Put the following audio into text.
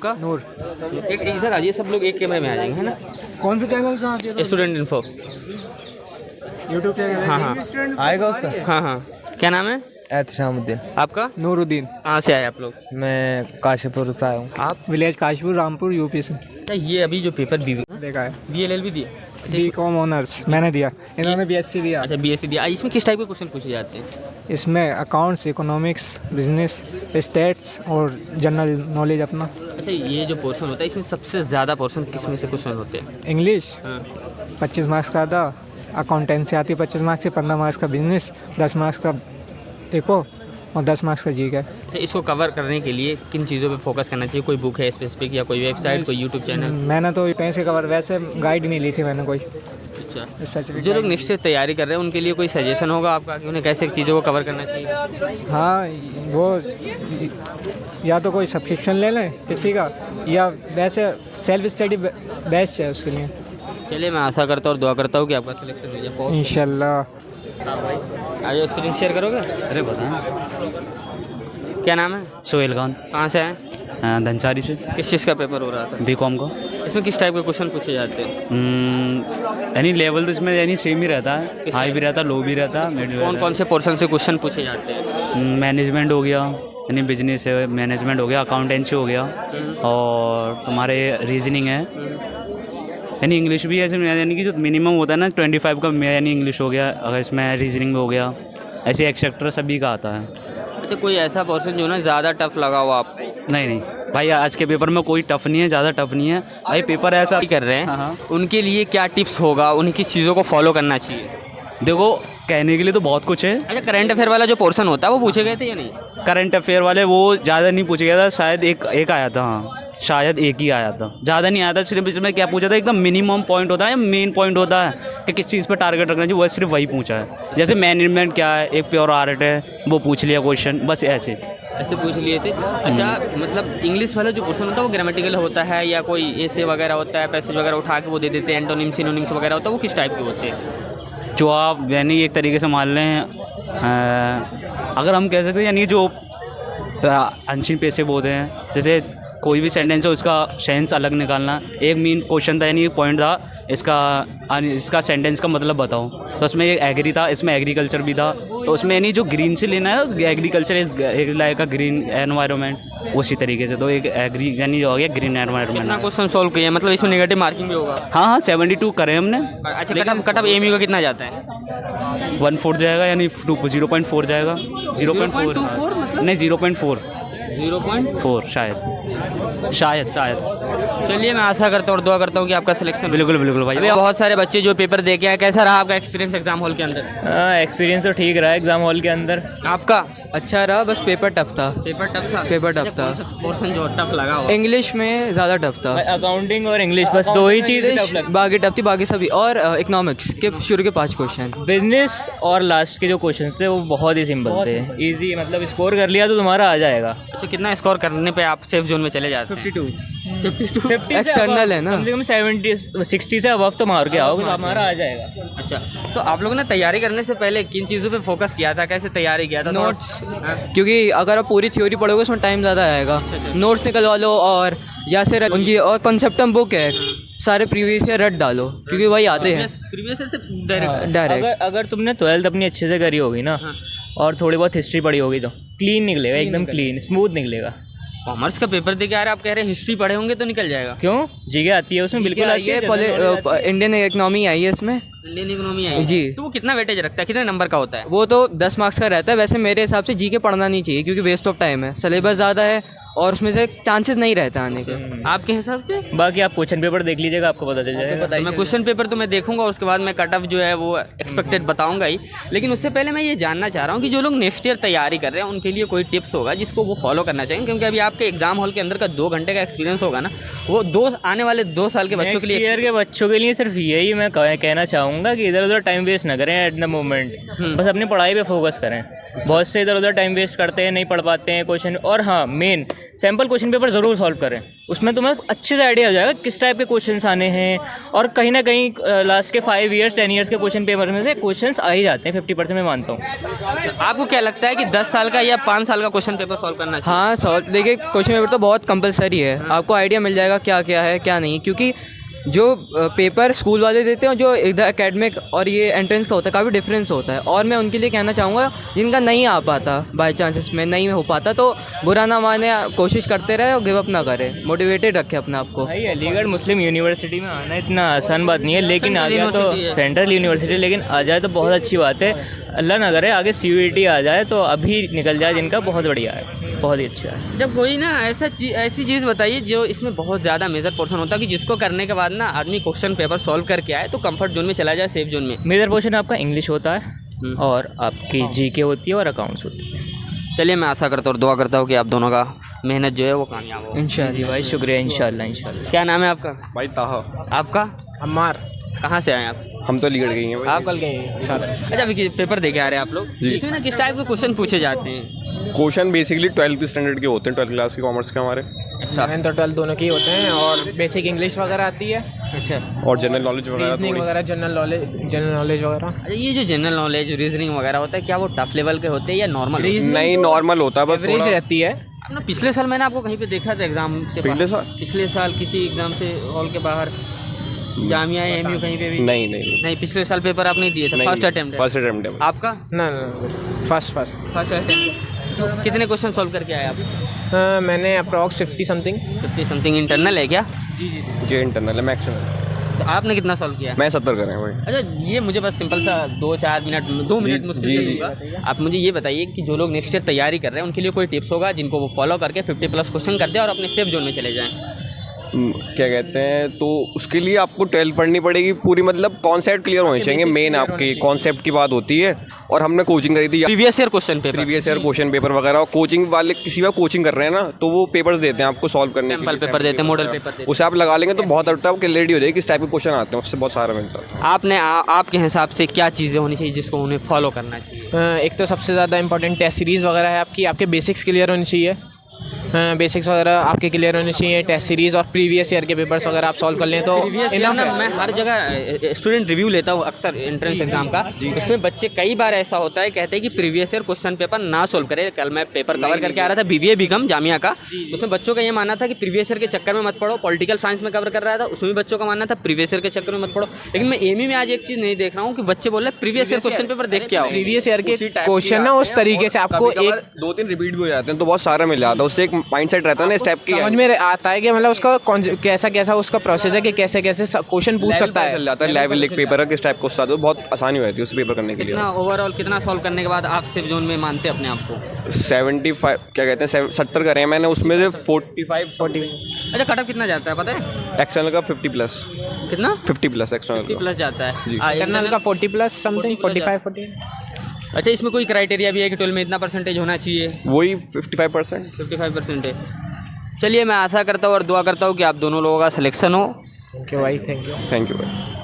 आपका? नूर। एक इधर आ जाइए, सब लोग एक कैमरे में आ जाएंगे, है ना? कौन से चैनल से आती है? Student info. YouTube channel. हाँ हाँ आएगा उसका। हाँ हाँ। क्या नाम है एहतशामुद्दीन। आपका? नूरुद्दीन। कहाँ से आए आप लोग? मैं काशीपुर से आया हूँ। आप? विलेज काशीपुर, रामपुर, यूपी से। अच्छा, ये अभी जो पेपर देखा है। BLL भी दिए? बीकॉम ऑनर्स मैंने दिया, इन्होंने BSc दिया। अच्छा, BSc दिया। इसमें किस टाइप के क्वेश्चन पूछे जाते हैं? इसमें अकाउंट्स, इकोनॉमिक्स, बिजनेस, स्टेट्स और जनरल नॉलेज अपना। अच्छा, ये जो पोर्शन होता है इसमें सबसे ज़्यादा पोर्शन किस में से क्वेश्चन होते हैं? इंग्लिश हाँ। 25 मार्क्स का था, अकाउंटेंसी आती है 25 मार्क्स से, 15 मार्क्स का बिजनेस, 10 मार्क्स का इको और 10 मार्क्स का जी का। अच्छा, इसको कवर करने के लिए किन चीज़ों पे फोकस करना चाहिए? कोई बुक है स्पेसिफिक या कोई वेबसाइट, कोई यूट्यूब चैनल? मैंने तो कहीं से कवर, वैसे गाइड नहीं ली थी मैंने कोई अच्छा, स्पेसिफिक। जो लोग नेक्स्ट तैयारी कर रहे हैं उनके लिए कोई सजेशन होगा आपका कि उन्हें कैसे चीज़ों को कवर करना चाहिए? हाँ, वो या तो कोई सब्सक्रिप्शन ले लें किसी का, या वैसे सेल्फ स्टडी बेस्ट है उसके लिए। चलिए, मैं आशा करता हूँ और दुआ करता हूँ कि आपका सिलेक्शन हो जाए इंशाल्लाह। आज एक्सपीरियंस शेयर करोगे? अरे बताएं। क्या नाम है? सोहेल खान, कहाँ से आए? धनसारी से। किस चीज़ का पेपर हो रहा था? बीकॉम का। इसमें किस टाइप के क्वेश्चन पूछे जाते हैं? यानी लेवल तो इसमें यानी सेम ही रहता है, हाई भी रहता है, लो भी रहता है, मिड। कौन कौन से पोर्शन से क्वेश्चन पूछे जाते हैं? मैनेजमेंट हो गया, यानी बिजनेस है, मैनेजमेंट हो गया, अकाउंटेंसी हो गया, और तुम्हारे रीजनिंग है, यानी इंग्लिश भी है। यानी कि जो मिनिमम होता है ना 25 का, यानी इंग्लिश हो गया, अगर इसमें रीजनिंग में हो गया, ऐसे एक्सेट्रा सभी का आता है। अच्छा, कोई ऐसा पोर्शन जो ना ज़्यादा टफ लगा हो आपको? नहीं भाई, आज के पेपर में कोई टफ नहीं है, ज़्यादा टफ नहीं है भाई। पेपर ऐसा कर रहे हैं, हाँ। उनके लिए क्या टिप्स होगा? उन्हें किस चीज़ों को फॉलो करना चाहिए? देखो, कहने के लिए तो बहुत कुछ है। अच्छा, करंट अफेयर वाला जो पोर्शन होता है वो पूछे गए थे या नहीं? करंट अफेयर वाले वो ज़्यादा नहीं पूछे गया था, शायद एक आया था। हाँ, शायद एक ही आया था, ज़्यादा नहीं आया था। सिर्फ इसमें क्या पूछा था, एकदम मिनिमम पॉइंट होता है, मेन पॉइंट होता है कि किस चीज़ पर टारगेट रखना चाहिए, वो सिर्फ वही पूछा है। जैसे मैनेजमेंट क्या है, एक प्योर आर्ट है, वो पूछ लिया क्वेश्चन, बस ऐसे पूछ लिए थे। अच्छा, मतलब इंग्लिश वाला जो क्वेश्चन होता है वो ग्रामेटिकल होता है या कोई ऐसे वगैरह होता है, पैसेज वगैरह उठा के वो दे देते हैं, एंटोनिम्स सिनोनिम्स वगैरह होता है, वो किस टाइप के होते हैं? जो आप यानी एक तरीके से मान लें, अगर हम कह सकते हैं यानी जो अनसीन पैसे बोलते हैं, जैसे कोई भी सेंटेंस है उसका सेंस अलग निकालना। एक मेन क्वेश्चन था, यानी पॉइंट था इसका सेंटेंस का मतलब बताओ, तो उसमें एक एग्री था, इसमें एग्रीकल्चर भी था। तो उसमें यानी जो ग्रीन से लेना है, agriculture is like a green environment, उसी तरीके से। तो एक एग्री यानी जो हो गया ग्रीन एनवायरनमेंट। कितना क्वेश्चन सॉल्व किया, मतलब इसमें नेगेटिव मार्किंग भी होगा? हाँ, 72 करे हमने। अच्छा, कटअप एमयू का कितना जाता है? 1/4 जाएगा, यानी 0.4 जाएगा। 0.4 नहीं, 0.4 शायद। चलिए, मैं आशा करता हूँ और दुआ करता हूँ कि आपका सिलेक्शन। बिल्कुल भाई। अभी बहुत सारे बच्चे जो पेपर दे के आए, कैसा रहा आपका एक्सपीरियंस एग्जाम हॉल के अंदर? एक्सपीरियंस तो ठीक रहा एग्जाम हॉल के अंदर। आपका? अच्छा रहा, बस पेपर टफ था। पेपर टफ था? पोर्शन जो टफ लगा हो? इंग्लिश में ज़्यादा टफ था। अकाउंटिंग और इंग्लिश, बस दो ही चीज़ बाकी टफ थी, बाकी सभी। और इकोनॉमिक्स के शुरू के 5 क्वेश्चन। बिजनेस और लास्ट के जो क्वेश्चन थे वो बहुत ही सिंपल थे, इजी, मतलब स्कोर कर लिया तो तुम्हारा आ जाएगा। अच्छा, कितना स्कोर करने पे आप सेफ जोन में चले जाते हैं? 52 एक्सटर्नल है ना, कम से कम 60 से अबव तो मार के आओगे तो हमारा आ जाएगा। अच्छा, तो आप लोगों ने तैयारी करने से पहले किन चीज़ों पे फोकस किया था, कैसे तैयारी किया था? नोट्स, क्योंकि अगर आप पूरी थ्योरी पढ़ोगे उसमें टाइम ज़्यादा आएगा। नोट्स निकलवा लो, और या फिर उनकी और कॉन्सेप्टम बुक है, सारे प्रीवियस ईयर रट डालो, क्योंकि वही आते हैं प्रीवियस ईयर से डायरेक्ट। अगर तुमने 12th अपनी अच्छे से करी होगी ना, और थोड़ी बहुत हिस्ट्री पढ़ी होगी तो क्लीन निकलेगा, एकदम क्लीन स्मूथ निकलेगा। कॉमर्स का पेपर दे के आ रहे, आप कह रहे हैं हिस्ट्री पढ़े होंगे तो निकल जाएगा? क्यों, जीके आती है उसमें, बिल्कुल आती है। इंडियन इकोनॉमी आई है इसमें। इंडियन इकोनॉमी है जी। तो वो कितना वेटेज रखता है, कितने नंबर का होता है? वो तो 10 मार्क्स का रहता है। वैसे मेरे हिसाब से जीके पढ़ना नहीं चाहिए, क्योंकि वेस्ट ऑफ टाइम है, सिलेबस ज़्यादा है और उसमें से चांसेस नहीं रहते आने के। आपके हिसाब से? बाकी आप क्वेश्चन पेपर देख लीजिएगा, आपको पता चल जाएगा। मैं क्वेश्चन पेपर तो मैं देखूंगा, उसके बाद मैं कट ऑफ जो है वो एक्सपेक्टेड बताऊंगा ही। लेकिन उससे पहले मैं ये जानना चाह रहा हूँ कि जो लोग नेक्स्ट ईयर तैयारी कर रहे हैं उनके लिए कोई टिप्स होगा जिसको वो फॉलो करना चाहिए? क्योंकि अभी आपके एग्जाम हॉल के अंदर का 2 घंटे का एक्सपीरियंस होगा ना, वो आने वाले 2 साल के बच्चों के लिए, ईयर के बच्चों के लिए सिर्फ यही मैं कहना चाहूँगा कि इधर उधर टाइम वेस्ट ना करें एट द मोमेंट, बस अपनी पढ़ाई पे फोकस करें। बहुत से इधर उधर टाइम वेस्ट करते हैं, नहीं पढ़ पाते हैं क्वेश्चन। और हाँ, मेन सैम्पल क्वेश्चन पेपर ज़रूर सॉल्व करें, उसमें तुम्हें अच्छे से आइडिया हो जाएगा किस टाइप के क्वेश्चंस आने हैं। और कहीं ना कहीं लास्ट के 5 ईयर्स 10 ईयर्स के क्वेश्चन पेपर में से क्वेश्चंस आ ही जाते हैं, 50% मैं मानता हूँ। आपको क्या लगता है कि 10 साल का या 5 साल का क्वेश्चन पेपर सॉल्व करना चाहिए? हाँ सॉल्व, देखिए क्वेश्चन पेपर तो बहुत कंपलसरी है, आपको आइडिया मिल जाएगा क्या क्या है क्या नहीं, क्योंकि जो पेपर स्कूल वाले देते हैं जो इधर एकेडमिक और ये एंट्रेंस का होता है काफ़ी डिफरेंस होता है। और मैं उनके लिए कहना चाहूँगा जिनका नहीं आ पाता, बाई चांसेस में नहीं हो पाता, तो बुरा ना माने, कोशिश करते रहे और गिव अप ना करें, मोटिवेटेड रखें अपने आप को। भाई अलीगढ़ मुस्लिम यूनिवर्सिटी में आना इतना आसान बात नहीं है, लेकिन आ गया तो सेंट्रल यूनिवर्सिटी, लेकिन आ जाए तो बहुत अच्छी बात है। अल्लाह ना करे आगे CUET आ जाए तो अभी निकल जाए जिनका, बहुत बढ़िया है, बहुत ही अच्छा है। जब कोई ना ऐसी चीज़ बताइए जो इसमें बहुत ज़्यादा मेजर पोर्शन होता है कि जिसको करने के बाद ना आदमी क्वेश्चन पेपर सॉल्व करके आए तो कंफर्ट जोन में चला जाए, सेफ जोन में। मेजर पोर्शन आपका इंग्लिश होता है और आपकी GK होती है और अकाउंट्स होती है। चलिए, मैं आशा करता हूँ और दुआ करता हूँ कि आप दोनों का मेहनत जो है वो कामयाब हो। इंशाल्लाह भाई, शुक्रिया। इंशाल्लाह। क्या नाम है आपका? भाई ताहा। आपका? अम्मार। कहाँ से आए आप? हम तो अलीगढ़ गए हैं भाई। आप कल गए हैं साथ। अच्छा, अभी पेपर दे के आ रहे हैं आप लोग, इसमें ना किस टाइप के क्वेश्चन पूछे जाते हैं? क्वेश्चन बेसिकली 12th स्टैंडर्ड के होते हैं, 12th क्लास के कॉमर्स के हमारे। 11th और 12th दोनों की होते हैं, और बेसिक इंग्लिश वगैरह आती है, अच्छा, और जनरल नॉलेज वगैरह रीजनिंग थोड़ी। वगैरह, जनरल नॉलेज वगैरह। अच्छा, ये जो जनरल नॉलेज रीजनिंग वगैरह होता है, क्या वो टफ लेवल के होते हैं या नॉर्मल? नहीं, नॉर्मल होता है, बस एवरेज थोड़ा। रहती है। ना पिछले साल मैंने आपको कहीं पे देखा था एग्जाम से पिछले बाहर। साल? पिछले साल किसी एग्जाम से हॉल के बाहर, जामिया MU कहीं पे भी? नहीं नहीं नहीं, पिछले साल पेपर आप नहीं दिए थे? First attempt? फर्स्ट अटेम्प्ट है। आपका? ना फर्स्ट फर्स्ट अटेम्प्ट। तो कितने क्वेश्चन सॉल्व करके आए आप? मैंने अप्रॉक्स 50 समथिंग। 50 समथिंग। इंटरनल है क्या? ये इंटरनल है, मैक्सिमम। तो आपने कितना सॉल्व किया? मैं 70 कर रहे हैं भाई। अच्छा, ये मुझे बस सिंपल सा 2-4 मिनट, 2 मिनट मुश्किल से दूंगा। आप मुझे ये बताइए कि जो लोग नेक्स्ट ईयर तैयारी कर रहे हैं उनके लिए कोई टिप्स होगा जिनको वो फॉलो करके 50+ क्वेश्चन करते हैं और अपने सेफ जोन में चले जाएं? क्या कहते हैं, तो उसके लिए आपको 12th पढ़नी पड़ेगी पूरी, मतलब कॉन्सेप्ट क्लियर होने चाहिए, मेन आपकी कॉन्सेप्ट की बात होती है। और हमने कोचिंग करी थी, previous year question paper, previous year question paper वगैरह। और कोचिंग वाले किसी बार कोचिंग कर रहे हैं ना, तो वो पेपर्स देते हैं आपको सॉल्व करने के लिए, पेपर देते हैं, मॉडल पेपर देते हैं। उसे आप लगा लेंगे तो बहुत हद तक क्लियरिटी हो जाएगी किस टाइप के क्वेश्चन आते हैं, उससे बहुत सारा मिलता है। आपने आपके हिसाब से क्या चीज़ें होनी चाहिए जिसको उन्हें फॉलो करना चाहिए? एक तो सबसे ज़्यादा इंपॉर्टेंट टेस्ट सीरीज़ वगैरह है आपकी, आपके बेसिक्स क्लियर होनी चाहिए। बेसिक्स वगैरह आपके क्लियर होने चाहिए, टेस्ट सीरीज़ और प्रीवियस ईयर के पेपर्स वगैरह आप सॉल्व कर लें तो प्रीवियस ईयर ना, मैं हर जगह स्टूडेंट रिव्यू लेता हूँ अक्सर एंट्रेंस एग्जाम का, उसमें बच्चे कई बार ऐसा होता है कहते हैं कि प्रीवियस ईयर क्वेश्चन पेपर ना सॉल्व करें। कल मैं पेपर कवर करके आ रहा था BBA BCom जामिया का, उसमें बच्चों का ये मानना था कि प्रीवियस ईयर के चक्कर में मत पढ़ो। पॉलिटिकल साइंस में कवर कर रहा था, उसमें बच्चों का मानना था प्रीवियस ईयर के चक्कर में मत पढ़ो। लेकिन मैं ME में आज एक चीज़ नहीं देख रहा हूँ कि बच्चे बोल रहे हैं प्रीवियस ईयर क्वेश्चन पेपर देख के आओ। प्रीवियस ईयर के क्वेश्चन ना उस तरीके से आपको एक 2-3 रिपीट भी हो जाते हैं तो बहुत सारा मिल जाता है, उससे एक माइंडसेट रहता है ना इस टाइप की। समझ में आता है कि मतलब उसका कैसा उसका प्रोसेस है कि कैसे क्वेश्चन पूछ सकता है। चल जाता है लेवल एक पेपर है किस टाइप को, उसका तो बहुत आसानी हो जाती है उस पेपर करने के लिए। कितना ओवरऑल कितना सॉल्व करने के बाद आप सेफ जोन में मानते हैं अपने आप को? 75 क्या कहते हैं 70 करे हैं मैंने, उसमें से 45 अच्छा, कट ऑफ कितना जाता है पता है? एक्सटर्नल का 50+। कितना? 50+ एक्सटर्नल 50+ जाता है। इंटरनल का 40+ समथिंग, 45-40। अच्छा, इसमें कोई क्राइटेरिया भी है कि 12 में इतना परसेंटेज होना चाहिए? वही 55%। 55% है। चलिए, मैं आशा करता हूँ और दुआ करता हूँ कि आप दोनों लोगों का सिलेक्शन हो। थैंक यू भाई, थैंक यू। थैंक यू भाई।